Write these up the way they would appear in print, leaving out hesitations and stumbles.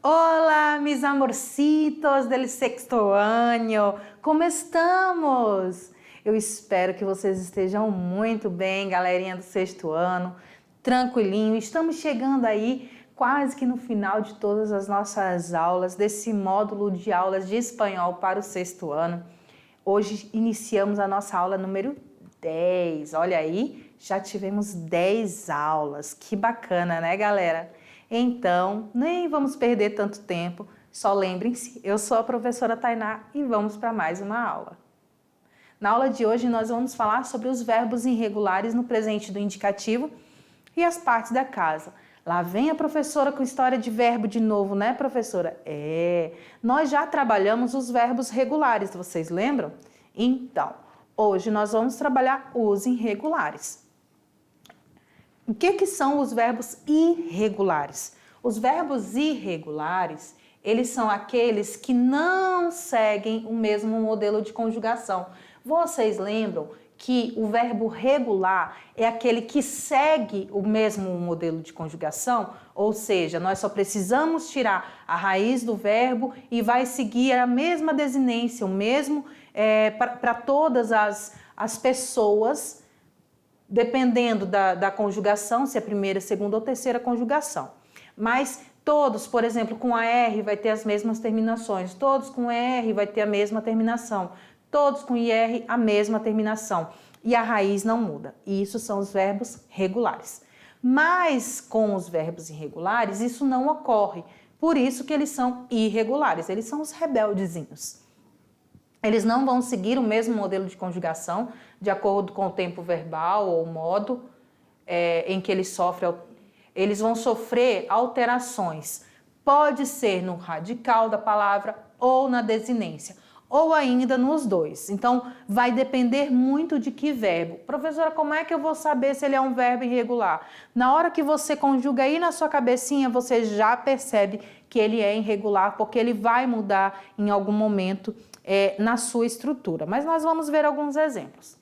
Hola, mis amorcitos del sexto año, como estamos? Eu espero que vocês estejam muito bem, galerinha do sexto ano, tranquilinho. Estamos chegando aí quase que no final de todas as nossas aulas, desse módulo de aulas de espanhol para o sexto ano. Hoje iniciamos a nossa aula número 10, olha aí, já tivemos 10 aulas, que bacana, né, galera? Então, nem vamos perder tanto tempo, só lembrem-se, eu sou a professora Tainá e vamos para mais uma aula. Na aula de hoje nós vamos falar sobre os verbos irregulares no presente do indicativo e as partes da casa. Lá vem a professora com história de verbo de novo, né, professora? Nós já trabalhamos os verbos regulares, vocês lembram? Então, hoje nós vamos trabalhar os irregulares. O que são os verbos irregulares? Os verbos irregulares, eles são aqueles que não seguem o mesmo modelo de conjugação. Vocês lembram que o verbo regular é aquele que segue o mesmo modelo de conjugação? Ou seja, nós só precisamos tirar a raiz do verbo e vai seguir a mesma desinência, o mesmo para todas as pessoas, dependendo da conjugação, se é a primeira, segunda ou terceira conjugação. Mas todos, por exemplo, com a R vai ter as mesmas terminações, todos com R vai ter a mesma terminação, todos com IR a mesma terminação. E a raiz não muda. E isso são os verbos regulares. Mas com os verbos irregulares, isso não ocorre. Por isso que eles são irregulares, eles são os rebeldezinhos. Eles não vão seguir o mesmo modelo de conjugação, de acordo com o tempo verbal ou o modo em que eles sofrem. Eles vão sofrer alterações. Pode ser no radical da palavra ou na desinência, ou ainda nos dois. Então, vai depender muito de que verbo. Professora, como é que eu vou saber se ele é um verbo irregular? Na hora que você conjuga aí na sua cabecinha, você já percebe que ele é irregular, porque ele vai mudar em algum momento na sua estrutura. Mas nós vamos ver alguns exemplos.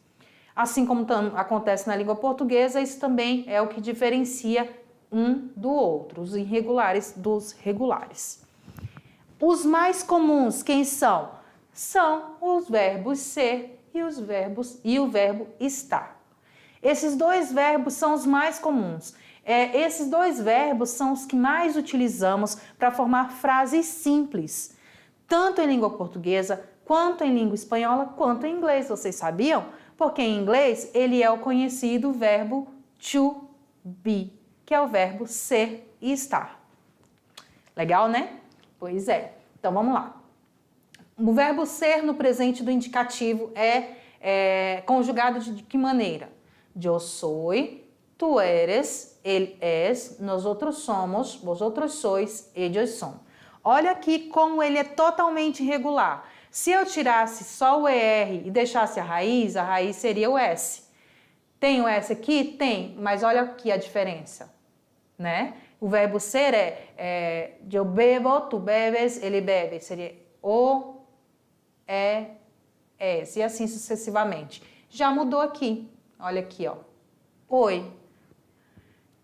Assim como acontece na língua portuguesa, isso também é o que diferencia um do outro, os irregulares dos regulares. Os mais comuns, quem são? São os verbos ser e o verbo estar. Esses dois verbos são os mais comuns. Esses dois verbos são os que mais utilizamos para formar frases simples, tanto em língua portuguesa, quanto em língua espanhola, quanto em inglês. Vocês sabiam? Porque em inglês ele é o conhecido verbo to be, que é o verbo ser e estar. Legal, né? Pois é. Então vamos lá. O verbo ser no presente do indicativo é conjugado de que maneira? Eu soy, tu eres, él es, nosotros somos, vosotros sois, ellos son. Olha aqui como ele é totalmente irregular. Se eu tirasse só o ER e deixasse a raiz seria o S. Tem o S aqui? Tem, mas olha aqui a diferença, né? O verbo ser eu bebo, tu bebes, ele bebe. Seria o, es, e assim sucessivamente. Já mudou aqui, olha aqui, ó. Oi.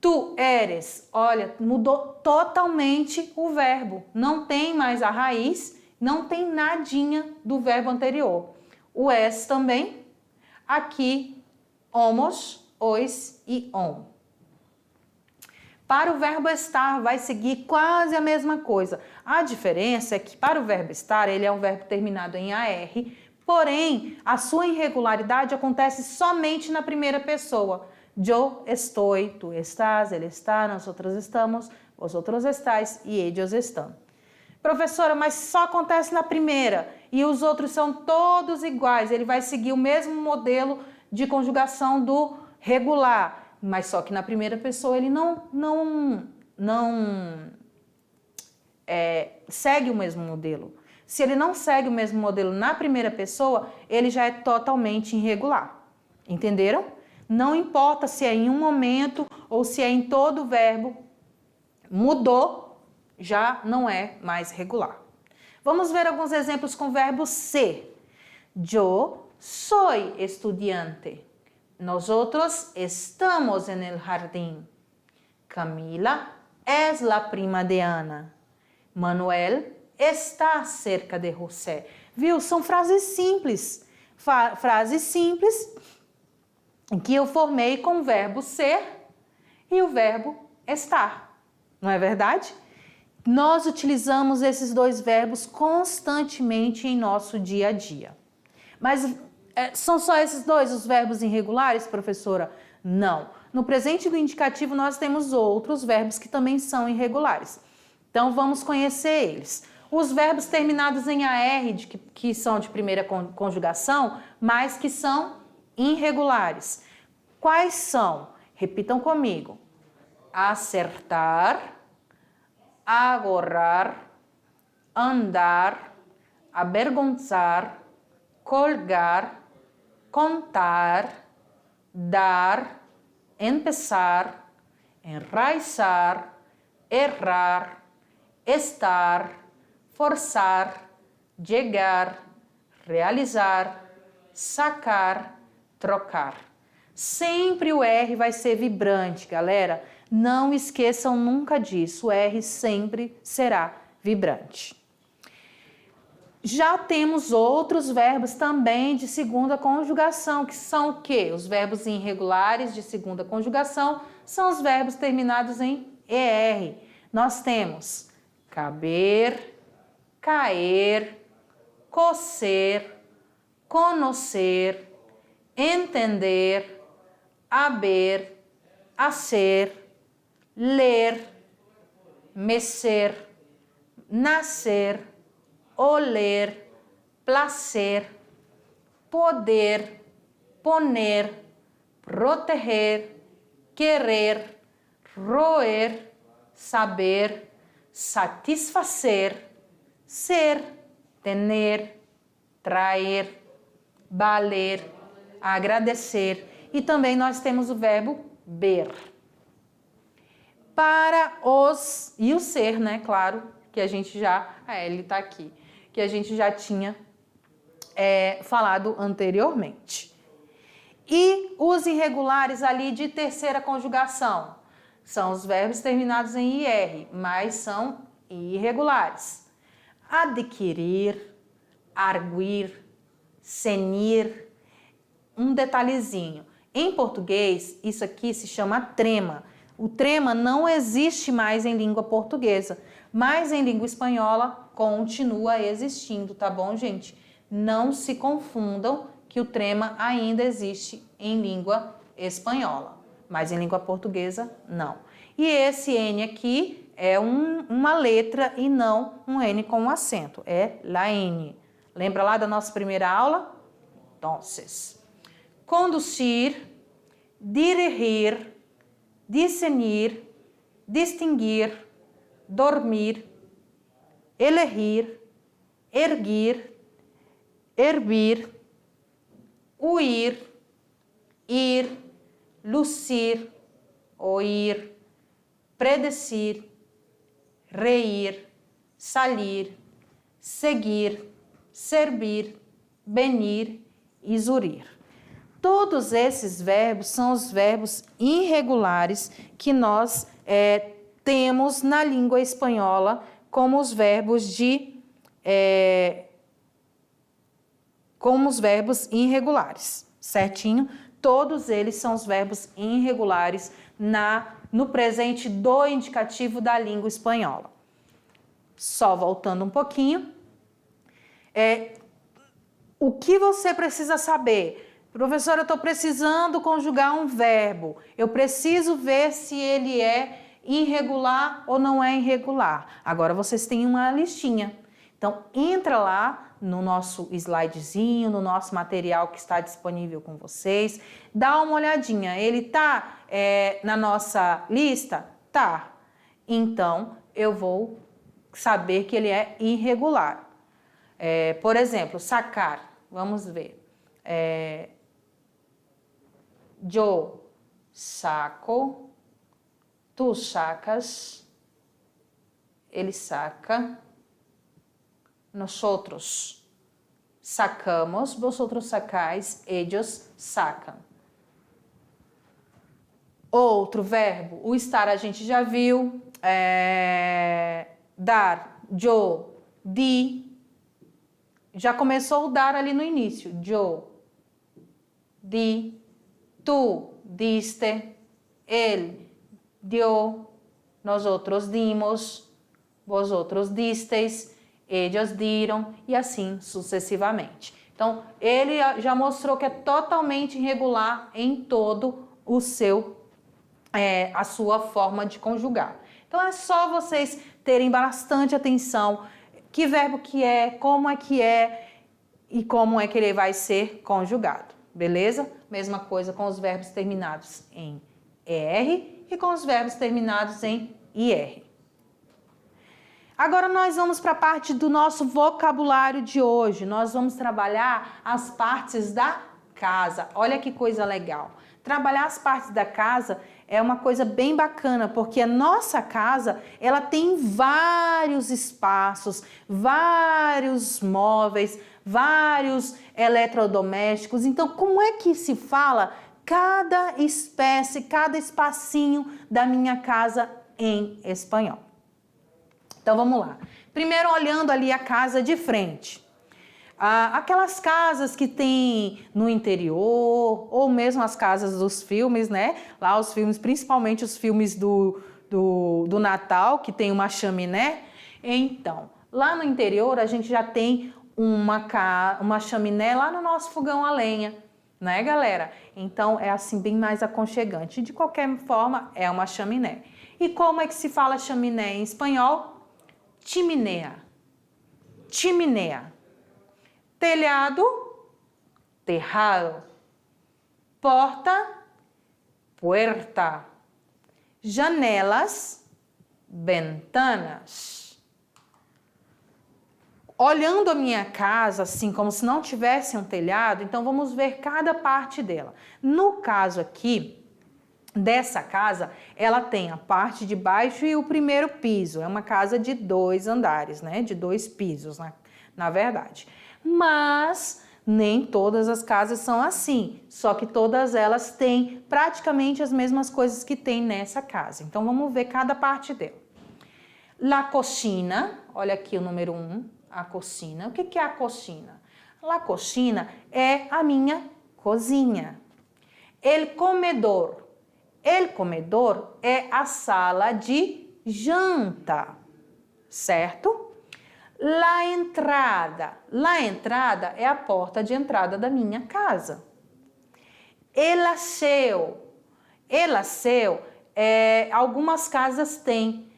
Tu eres, olha, mudou totalmente o verbo. Não tem mais a raiz, não tem nadinha do verbo anterior. O es também, aqui, homos, os e on. Para o verbo estar, vai seguir quase a mesma coisa. A diferença é que para o verbo estar, ele é um verbo terminado em AR, porém, a sua irregularidade acontece somente na primeira pessoa. Eu estou, tu estás, ele está, nosotros estamos, vosotros estáis e ellos estão. Professora, mas só acontece na primeira e os outros são todos iguais. Ele vai seguir o mesmo modelo de conjugação do regular, mas só que na primeira pessoa ele não segue o mesmo modelo. Se ele não segue o mesmo modelo na primeira pessoa, ele já é totalmente irregular. Entenderam? Não importa se é em um momento ou se é em todo o verbo, mudou, já não é mais regular. Vamos ver alguns exemplos com o verbo ser. Eu soy estudiante. Nosotros estamos en el jardín. Camila es la prima de Ana. Manuel está cerca de José. Viu? São frases simples. Frases simples em que eu formei com o verbo ser e o verbo estar. Não é verdade? Nós utilizamos esses dois verbos constantemente em nosso dia a dia. Mas são só esses dois os verbos irregulares, professora? Não. No presente do indicativo nós temos outros verbos que também são irregulares. Então vamos conhecer eles. Os verbos terminados em AR, que são de primeira conjugação, mas que são irregulares. Quais são? Repitam comigo. Acertar, agorrar, andar, avergonzar, colgar, contar, dar, empezar, enraizar, errar, estar, forçar, chegar, realizar, sacar, trocar. Sempre o R vai ser vibrante, galera. Não esqueçam nunca disso. O R sempre será vibrante. Já temos outros verbos também de segunda conjugação, que são o quê? Os verbos irregulares de segunda conjugação são os verbos terminados em ER. Nós temos caber, cair, cocer, conhecer, entender, haber, hacer, ler, mecer, nascer, oler, placer, poder, poner, proteger, querer, roer, saber, satisfazer, ser, tener, traer, valer, agradecer. E também nós temos o verbo ver. Para os... E o ser, né? Claro, que a gente já... ele está aqui. Que a gente já tinha falado anteriormente. E os irregulares ali de terceira conjugação são os verbos terminados em IR, mas são irregulares. Adquirir, arguir, cenir. Um detalhezinho. Em português, isso aqui se chama trema. O trema não existe mais em língua portuguesa, mas em língua espanhola continua existindo, tá bom, gente? Não se confundam que o trema ainda existe em língua espanhola, mas em língua portuguesa, não. E esse N aqui é uma letra e não um N com um acento, é la N. Lembra lá da nossa primeira aula? Entonces, conduzir, dirigir, discernir, distinguir, dormir, elegir, erguir, hervir, huir, ir, lucir, oír, predecir, reír, salir, seguir, servir, venir e zurir. Todos esses verbos são os verbos irregulares que nós temos na língua espanhola como os verbos como os verbos irregulares, certinho? Todos eles são os verbos irregulares no presente do indicativo da língua espanhola. Só voltando um pouquinho, o que você precisa saber? Professora, eu estou precisando conjugar um verbo. Eu preciso ver se ele é irregular ou não é irregular. Agora vocês têm uma listinha. Então, entra lá no nosso slidezinho, no nosso material que está disponível com vocês. Dá uma olhadinha. Ele está na nossa lista? Tá. Então, eu vou saber que ele é irregular. Por exemplo, sacar. Vamos ver. Yo saco, tu sacas, ele saca, nosotros sacamos, vosotros sacais, ellos sacam. Outro verbo, o estar a gente já viu, dar, yo, di, já começou o dar ali no início. Yo, di, tú, diste, él dio, nosotros dimos, vosotros disteis, ellos diram e assim sucessivamente. Então, ele já mostrou que é totalmente irregular em todo o a sua forma de conjugar. Então, é só vocês terem bastante atenção que verbo que é e como é que ele vai ser conjugado, beleza? Mesma coisa com os verbos terminados em ER e com os verbos terminados em IR. Agora nós vamos para a parte do nosso vocabulário de hoje. Nós vamos trabalhar as partes da casa. Olha que coisa legal. Trabalhar as partes da casa é uma coisa bem bacana, porque a nossa casa, ela tem vários espaços, vários móveis, vários eletrodomésticos. Então, como é que se fala cada espécie, cada espacinho da minha casa em espanhol? Então, vamos lá. Primeiro, olhando ali a casa de frente. Aquelas casas que tem no interior, ou mesmo as casas dos filmes, né? Lá os filmes, principalmente os filmes do Natal, que tem uma chaminé. Então, lá no interior a gente já tem uma chaminé lá no nosso fogão a lenha, né, galera? Então, é assim bem mais aconchegante. De qualquer forma, é uma chaminé. E como é que se fala chaminé em espanhol? Chimenea. Chimenea. Telhado, tejado. Porta, puerta. Janelas, ventanas. Olhando a minha casa, assim, como se não tivesse um telhado, então vamos ver cada parte dela. No caso aqui, dessa casa, ela tem a parte de baixo e o primeiro piso. É uma casa de 2 andares, né? De 2 pisos, na verdade. Mas nem todas as casas são assim, só que todas elas têm praticamente as mesmas coisas que tem nessa casa. Então, vamos ver cada parte dela. La cocina, olha aqui o número 1, a cocina. O que é a cocina? La cocina é a minha cozinha. El comedor. El comedor é a sala de janta, certo? La entrada. La entrada é a porta de entrada da minha casa. El aseo. El aseo, algumas casas têm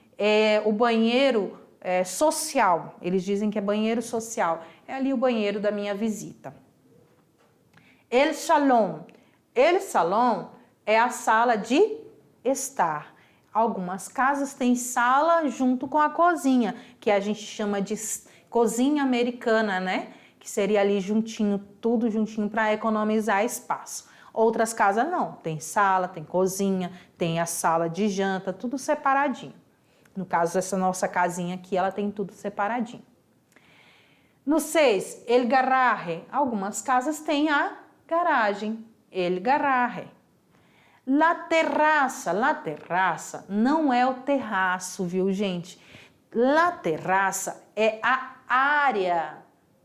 o banheiro social. Eles dizem que é banheiro social. É ali o banheiro da minha visita. El salón. El salón é a sala de estar. Algumas casas têm sala junto com a cozinha, que a gente chama de cozinha americana, né? Que seria ali juntinho, tudo juntinho para economizar espaço. Outras casas não, tem sala, tem cozinha, tem a sala de janta, tudo separadinho. No caso, essa nossa casinha aqui, ela tem tudo separadinho. No 6, el garaje. Algumas casas têm a garagem, el garaje. La terraça não é o terraço, viu, gente? La terraça é a área,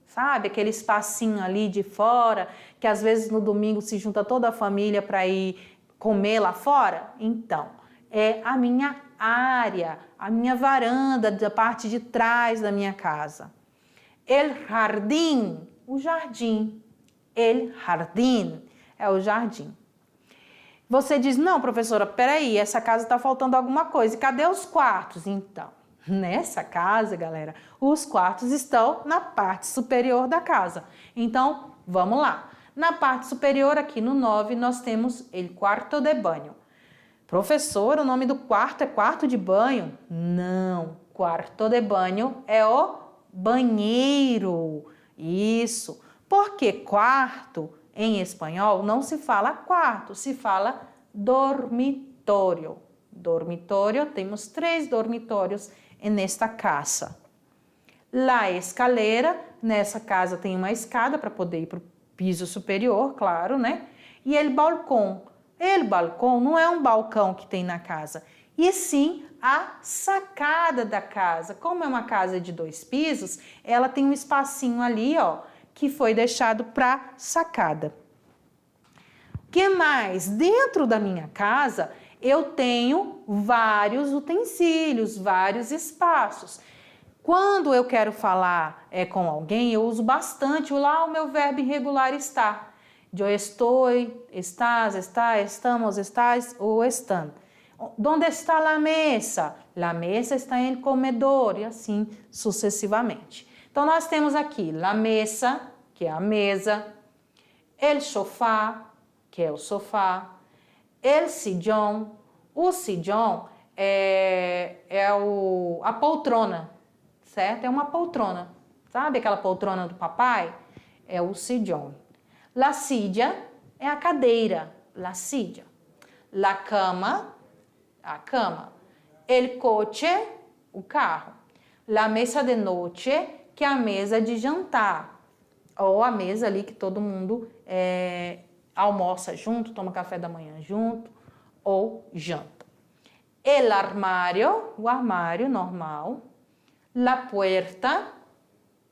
sabe? Aquele espacinho ali de fora, que às vezes no domingo se junta toda a família para ir comer lá fora. Então, é a minha área, a minha varanda da parte de trás da minha casa. El jardín, o jardim. El jardín é o jardim. Você diz, não, professora, peraí, essa casa está faltando alguma coisa. E cadê os quartos? Então, nessa casa, galera, os quartos estão na parte superior da casa. Então, vamos lá. Na parte superior, aqui no 9, nós temos el cuarto de baño. Professora, o nome do quarto é quarto de banho? Não, quarto de baño é o banheiro. Isso. Porque quarto em espanhol não se fala quarto, se fala dormitório. Dormitório, temos 3 dormitórios nesta casa. La escalera, nessa casa tem uma escada para poder ir para o piso superior, claro, né? E el balcão. El balcão não é um balcão que tem na casa, e sim a sacada da casa. Como é uma casa de 2 pisos, ela tem um espacinho ali, ó, que foi deixado para sacada. O que mais? Dentro da minha casa, eu tenho vários utensílios, vários espaços. Quando eu quero falar com alguém, eu uso bastante lá o meu verbo irregular estar. Eu estou, estás, está, estamos, estás ou estão. Onde está a mesa? A mesa está em comedor e assim sucessivamente. Então, nós temos aqui a mesa, que é a mesa, el sofá, que é o sofá, el sillón, o sillón a poltrona, certo? É uma poltrona, sabe aquela poltrona do papai? É o sillón. La silla é a cadeira, la silla. La cama, a cama. El coche, o carro. La mesa de noche, que é a mesa de jantar, ou a mesa ali que todo mundo almoça junto, toma café da manhã junto, ou janta. El armário, o armário normal. La puerta,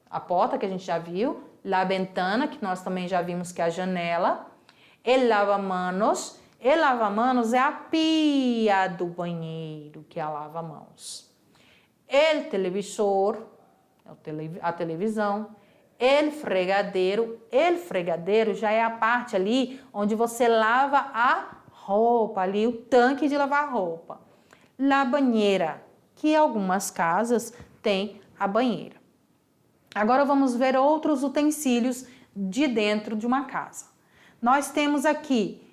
a porta que a gente já viu. La ventana, que nós também já vimos que é a janela. El lavamanos. El lavamanos é a pia do banheiro, que é a lava-mãos. El televisor, a televisão. El fregadeiro já é a parte ali onde você lava a roupa, ali o tanque de lavar roupa. La banheira, que algumas casas têm a banheira. Agora vamos ver outros utensílios de dentro de uma casa. Nós temos aqui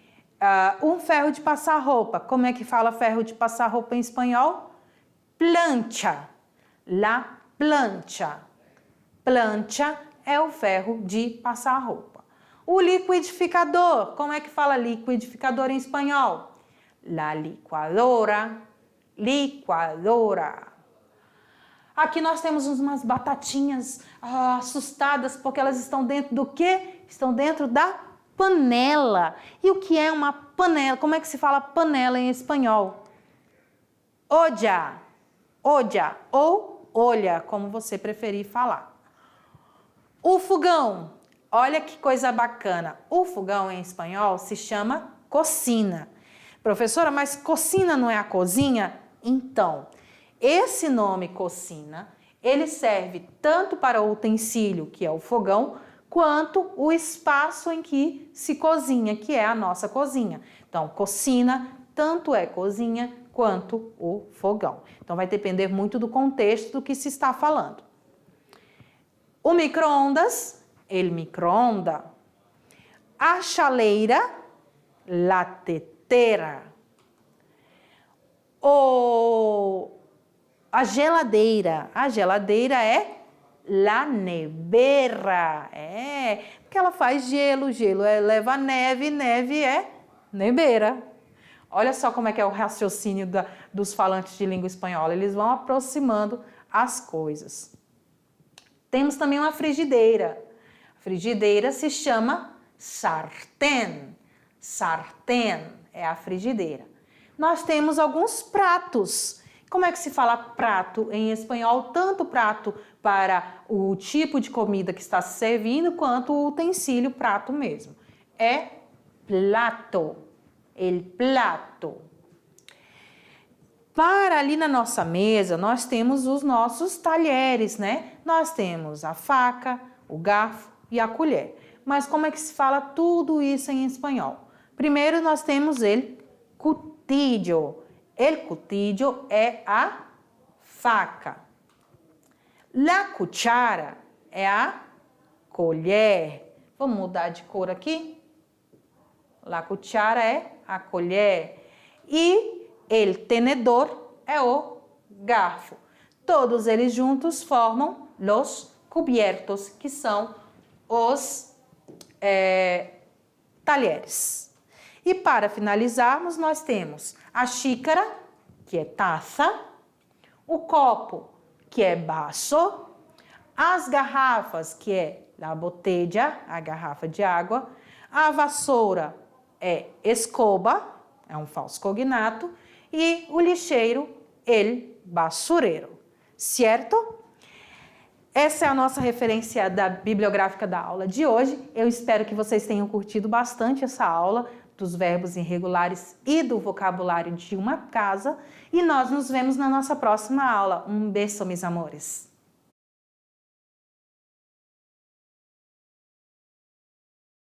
um ferro de passar roupa. Como é que fala ferro de passar roupa em espanhol? Plancha. La plancha. Plancha é o ferro de passar roupa. O liquidificador. Como é que fala liquidificador em espanhol? La licuadora. Licuadora. Aqui nós temos umas batatinhas assustadas porque elas estão dentro do quê? Estão dentro da panela. E o que é uma panela? Como é que se fala panela em espanhol? Olla. Olla ou olha, como você preferir falar. O fogão. Olha que coisa bacana. O fogão em espanhol se chama cocina. Professora, mas cocina não é a cozinha? Então, esse nome cocina, ele serve tanto para o utensílio, que é o fogão, quanto o espaço em que se cozinha, que é a nossa cozinha. Então, cocina tanto é cozinha quanto o fogão. Então, vai depender muito do contexto do que se está falando. O micro-ondas, el micro-onda. A chaleira, la tetera. A geladeira é la nevera. Porque ela faz gelo leva neve, neve é neveira. Olha só como é que é o raciocínio dos falantes de língua espanhola. Eles vão aproximando as coisas. Temos também uma frigideira. A frigideira se chama sartén. Sartén é a frigideira. Nós temos alguns pratos. Como é que se fala prato em espanhol? Tanto prato para o tipo de comida que está se servindo, quanto o utensílio prato mesmo. É plato. El plato. Para ali na nossa mesa, nós temos os nossos talheres, né? Nós temos a faca, o garfo e a colher. Mas como é que se fala tudo isso em espanhol? Primeiro nós temos el cutillo. El cutillo é a faca. La cuchara é a colher. Vamos mudar de cor aqui? La cuchara é a colher. E el tenedor é o garfo. Todos eles juntos formam los cubiertos, que são os talheres. E para finalizarmos, nós temos a xícara, que é taça, o copo, que é vaso, as garrafas, que é la botella, a garrafa de água, a vassoura é escoba, é um falso cognato, e o lixeiro el basurero, certo? Essa é a nossa referência bibliográfica da aula de hoje. Eu espero que vocês tenham curtido bastante essa aula dos verbos irregulares e do vocabulário de uma casa. E nós nos vemos na nossa próxima aula. Um beijo, meus amores!